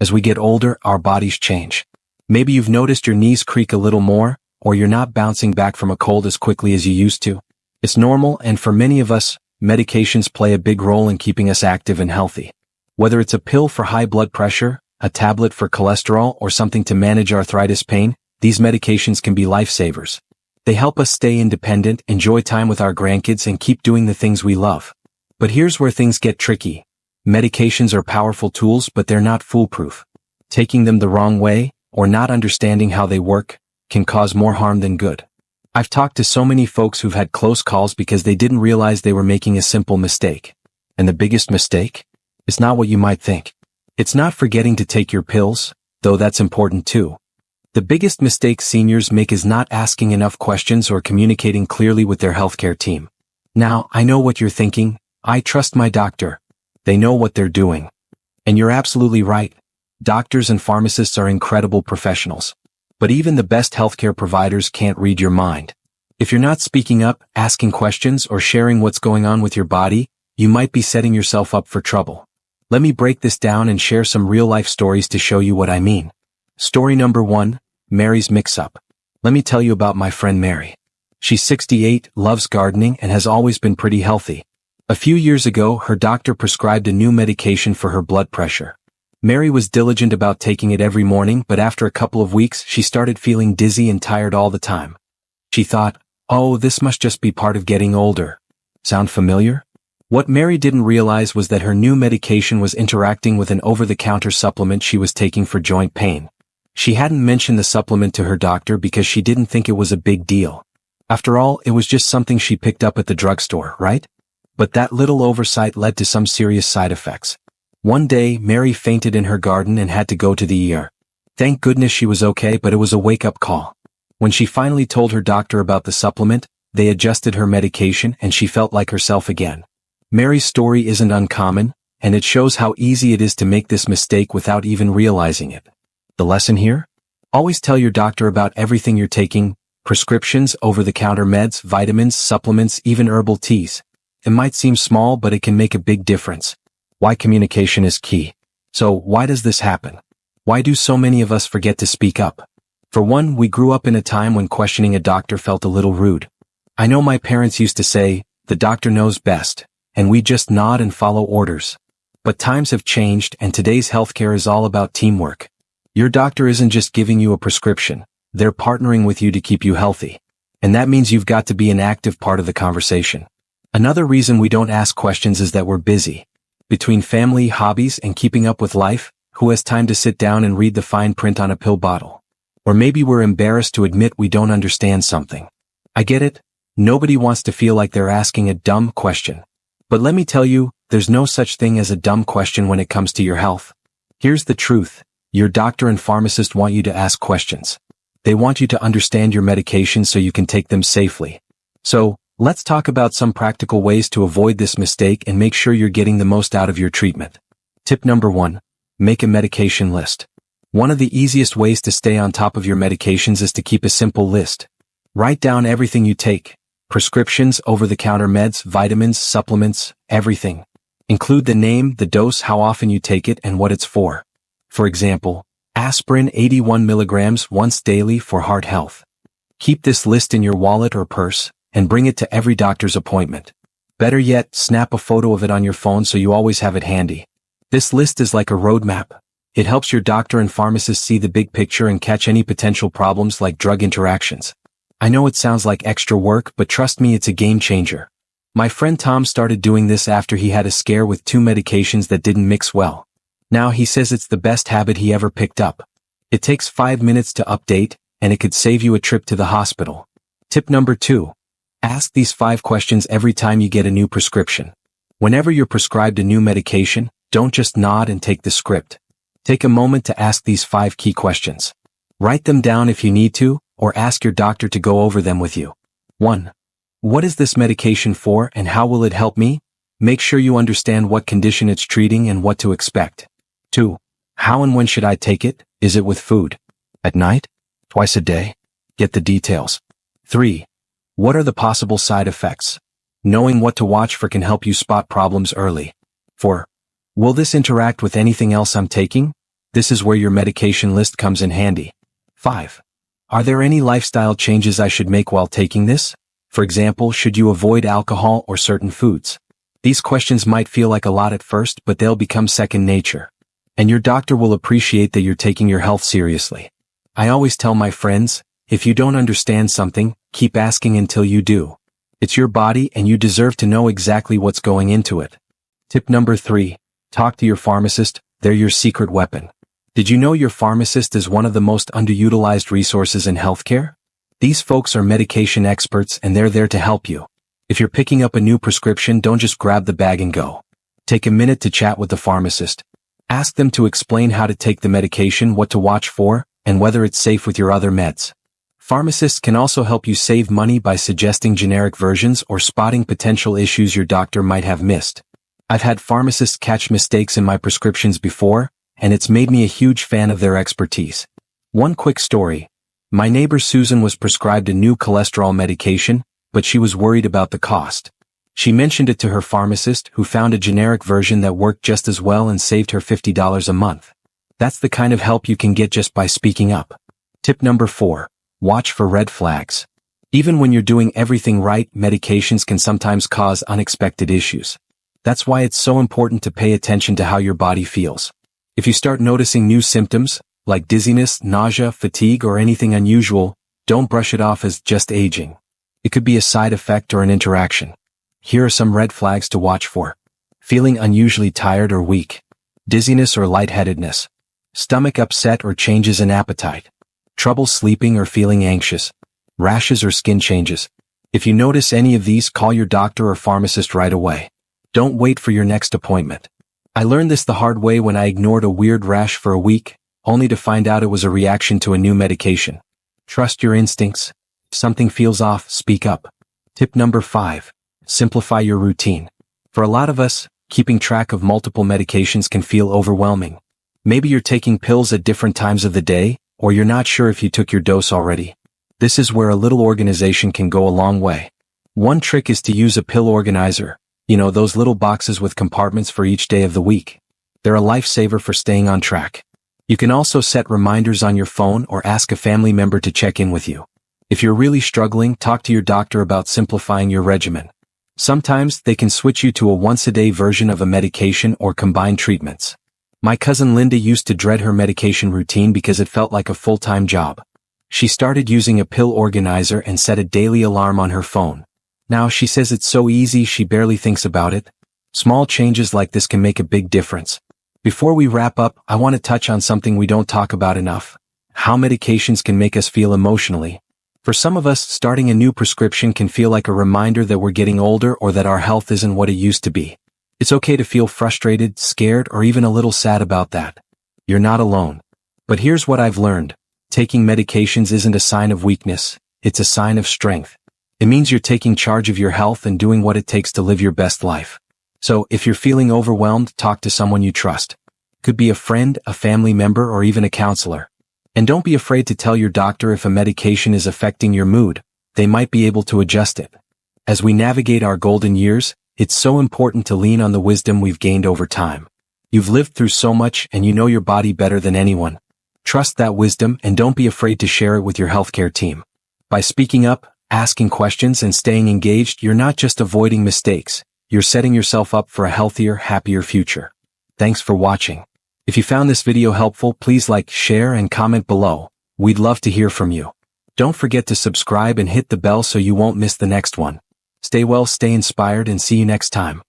As we get older, our bodies change. Maybe you've noticed your knees creak a little more, or you're not bouncing back from a cold as quickly as you used to. It's normal, and for many of us, medications play a big role in keeping us active and healthy. Whether it's a pill for high blood pressure, a tablet for cholesterol, or something to manage arthritis pain, these medications can be lifesavers. They help us stay independent, enjoy time with our grandkids, and keep doing the things we love. But here's where things get tricky. Medications are powerful tools, but they're not foolproof. Taking them the wrong way, or not understanding how they work, can cause more harm than good. I've talked to so many folks who've had close calls because they didn't realize they were making a simple mistake. And the biggest mistake? It's not what you might think. It's not forgetting to take your pills, though that's important too. The biggest mistake seniors make is not asking enough questions or communicating clearly with their healthcare team. Now, I know what you're thinking. I trust my doctor. They know what they're doing. And you're absolutely right. Doctors and pharmacists are incredible professionals. But even the best healthcare providers can't read your mind. If you're not speaking up, asking questions, or sharing what's going on with your body, you might be setting yourself up for trouble. Let me break this down and share some real-life stories to show you what I mean. Story number 1, Mary's mix-up. Let me tell you about my friend Mary. She's 68, loves gardening, and has always been pretty healthy. A few years ago, her doctor prescribed a new medication for her blood pressure. Mary was diligent about taking it every morning, but after a couple of weeks, she started feeling dizzy and tired all the time. She thought, oh, this must just be part of getting older. Sound familiar? What Mary didn't realize was that her new medication was interacting with an over-the-counter supplement she was taking for joint pain. She hadn't mentioned the supplement to her doctor because she didn't think it was a big deal. After all, it was just something she picked up at the drugstore, right? But that little oversight led to some serious side effects. One day, Mary fainted in her garden and had to go to the ER. Thank goodness she was okay, but it was a wake-up call. When she finally told her doctor about the supplement, they adjusted her medication and she felt like herself again. Mary's story isn't uncommon, and it shows how easy it is to make this mistake without even realizing it. The lesson here? Always tell your doctor about everything you're taking: prescriptions, over-the-counter meds, vitamins, supplements, even herbal teas. It might seem small, but it can make a big difference. Why communication is key. So, why does this happen? Why do so many of us forget to speak up? For one, we grew up in a time when questioning a doctor felt a little rude. I know my parents used to say, "The doctor knows best," and we just nod and follow orders. But times have changed, and today's healthcare is all about teamwork. Your doctor isn't just giving you a prescription, they're partnering with you to keep you healthy. And that means you've got to be an active part of the conversation. Another reason we don't ask questions is that we're busy. Between family, hobbies, and keeping up with life, who has time to sit down and read the fine print on a pill bottle? Or maybe we're embarrassed to admit we don't understand something. I get it. Nobody wants to feel like they're asking a dumb question. But let me tell you, there's no such thing as a dumb question when it comes to your health. Here's the truth. Your doctor and pharmacist want you to ask questions. They want you to understand your medications so you can take them safely. So, let's talk about some practical ways to avoid this mistake and make sure you're getting the most out of your treatment. Tip number 1. Make a medication list. One of the easiest ways to stay on top of your medications is to keep a simple list. Write down everything you take. Prescriptions, over-the-counter meds, vitamins, supplements, everything. Include the name, the dose, how often you take it, and what it's for. For example, aspirin 81 milligrams once daily for heart health. Keep this list in your wallet or purse, and bring it to every doctor's appointment. Better yet, snap a photo of it on your phone so you always have it handy. This list is like a roadmap. It helps your doctor and pharmacist see the big picture and catch any potential problems like drug interactions. I know it sounds like extra work, but trust me, it's a game changer. My friend Tom started doing this after he had a scare with 2 medications that didn't mix well. Now he says it's the best habit he ever picked up. It takes 5 minutes to update, and it could save you a trip to the hospital. Tip number 2. Ask these 5 questions every time you get a new prescription. Whenever you're prescribed a new medication, don't just nod and take the script. Take a moment to ask these 5 key questions. Write them down if you need to, or ask your doctor to go over them with you. 1. What is this medication for and how will it help me? Make sure you understand what condition it's treating and what to expect. 2. How and when should I take it? Is it with food? At night? Twice a day? Get the details. 3. What are the possible side effects? Knowing what to watch for can help you spot problems early. 4. Will this interact with anything else I'm taking? This is where your medication list comes in handy. 5. Are there any lifestyle changes I should make while taking this? For example, should you avoid alcohol or certain foods? These questions might feel like a lot at first, but they'll become second nature. And your doctor will appreciate that you're taking your health seriously. I always tell my friends, if you don't understand something, keep asking until you do. It's your body and you deserve to know exactly what's going into it. Tip number 3. Talk to your pharmacist, they're your secret weapon. Did you know your pharmacist is one of the most underutilized resources in healthcare? These folks are medication experts and they're there to help you. If you're picking up a new prescription, don't just grab the bag and go. Take a minute to chat with the pharmacist. Ask them to explain how to take the medication, what to watch for, and whether it's safe with your other meds. Pharmacists can also help you save money by suggesting generic versions or spotting potential issues your doctor might have missed. I've had pharmacists catch mistakes in my prescriptions before, and it's made me a huge fan of their expertise. One quick story. My neighbor Susan was prescribed a new cholesterol medication, but she was worried about the cost. She mentioned it to her pharmacist, who found a generic version that worked just as well and saved her $50 a month. That's the kind of help you can get just by speaking up. Tip number 4. Watch for red flags. Even when you're doing everything right, medications can sometimes cause unexpected issues. That's why it's so important to pay attention to how your body feels. If you start noticing new symptoms, like dizziness, nausea, fatigue, or anything unusual, don't brush it off as just aging. It could be a side effect or an interaction. Here are some red flags to watch for. Feeling unusually tired or weak. Dizziness or lightheadedness. Stomach upset or changes in appetite. Trouble sleeping or feeling anxious. Rashes or skin changes. If you notice any of these, call your doctor or pharmacist right away. Don't wait for your next appointment. I learned this the hard way when I ignored a weird rash for a week, only to find out it was a reaction to a new medication. Trust your instincts. If something feels off, speak up. Tip number 5. Simplify your routine. For a lot of us, keeping track of multiple medications can feel overwhelming. Maybe you're taking pills at different times of the day, or you're not sure if you took your dose already. This is where a little organization can go a long way. One trick is to use a pill organizer. You know, those little boxes with compartments for each day of the week. They're a lifesaver for staying on track. You can also set reminders on your phone or ask a family member to check in with you. If you're really struggling, talk to your doctor about simplifying your regimen. Sometimes they can switch you to a once-a-day version of a medication or combine treatments. My cousin Linda used to dread her medication routine because it felt like a full-time job. She started using a pill organizer and set a daily alarm on her phone. Now she says it's so easy she barely thinks about it. Small changes like this can make a big difference. Before we wrap up, I want to touch on something we don't talk about enough. How medications can make us feel emotionally. For some of us, starting a new prescription can feel like a reminder that we're getting older or that our health isn't what it used to be. It's okay to feel frustrated, scared, or even a little sad about that. You're not alone. But here's what I've learned. Taking medications isn't a sign of weakness, it's a sign of strength. It means you're taking charge of your health and doing what it takes to live your best life. So, if you're feeling overwhelmed, talk to someone you trust. Could be a friend, a family member, or even a counselor. And don't be afraid to tell your doctor if a medication is affecting your mood. They might be able to adjust it. As we navigate our golden years, it's so important to lean on the wisdom we've gained over time. You've lived through so much and you know your body better than anyone. Trust that wisdom and don't be afraid to share it with your healthcare team. By speaking up, asking questions, and staying engaged, you're not just avoiding mistakes, you're setting yourself up for a healthier, happier future. Thanks for watching. If you found this video helpful, please like, share, and comment below. We'd love to hear from you. Don't forget to subscribe and hit the bell so you won't miss the next one. Stay well, stay inspired, and see you next time.